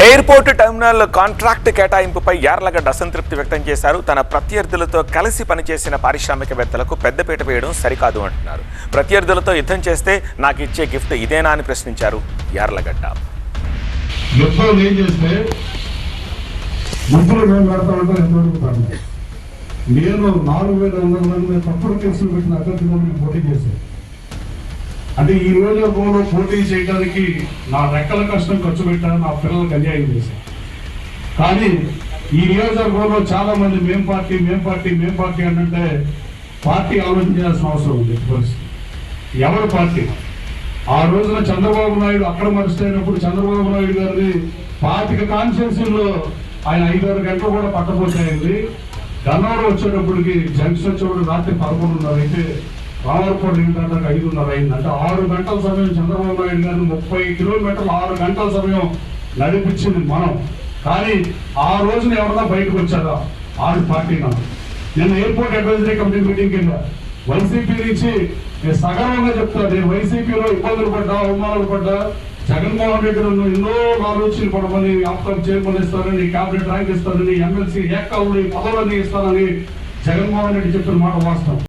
Airport terminal contract కేటాయింపుపై Yarlagadda అసంతృప్తి వ్యక్తం చేశారు. తన ప్రత్యర్థులతో కలిసి పనిచేసిన పారిశ్రామికవేత్తలకు పెద్దపీట వేయడం సరికాదు అంటున్నారు. ప్రత్యర్థులతో యుద్ధం చేస్తే నాకు ఇచ్చే గిఫ్ట్ ఇదేనా అని ప్రశ్నించారు యార్లగడ్డ. నేను 4,500 మంది తప్పుడు కేసులు పెట్టిన అభ్యర్థులను పోటీ చేశాను. అంటే ఈ నియోజకవర్గంలో పోటీ చేయడానికి నా రెక్కల కష్టం ఖర్చు పెట్టాను, నా పిల్లలకు అన్యాయం చేశాను. కానీ ఈ నియోజకవర్గంలో చాలా మంది మేం పార్టీ అంటే పార్టీ ఆలోచించాల్సిన అవసరం ఉంది. పరిస్థితి ఎవరి పార్టీ ఆ రోజున చంద్రబాబు నాయుడు అక్కడ మరిస్తైనప్పుడు చంద్రబాబు నాయుడు గారిని 25 కాన్స్టిట్యూన్సీల్లో ఆయన 5-6 గంటలు కూడా పట్టబోతాయండి. గన్నవరం వచ్చేటప్పటికి జంక్షన్ వచ్చేటప్పుడు రాత్రి 11:30 అయితే రామర్పూర్ ఏంటంటే 5:30 అయిందంటే 6 గంటల సమయం చంద్రబాబు నాయుడు గారిని 30 కిలోమీటర్లు 6 గంటల సమయం నడిపించింది మనం. కానీ ఆ రోజున ఎవరన్నా బయటకు వచ్చారా? ఆరు పార్టీనా? నేను ఎయిర్పోర్ట్ అడ్వైజరీ కమిటీ మీటింగ్కి వెళ్ళా. వైసీపీ నుంచి నేను సగర్వంగా చెప్తాను, నేను వైసీపీలో ఇబ్బందులు పడ్డా, అవమానాలు పడ్డా, జగన్మోహన్ రెడ్డి నన్ను ఎన్నో ఆలోచనలు పడమని ఆప్తాం చైర్మన్ ఇస్తానని, క్యాబినెట్ ర్యాంక్ ఇస్తానని, ఎమ్మెల్సీ ఏకాలని పదవులన్నీ ఇస్తానని జగన్మోహన్ రెడ్డి చెప్పిన మాట వాస్తవం.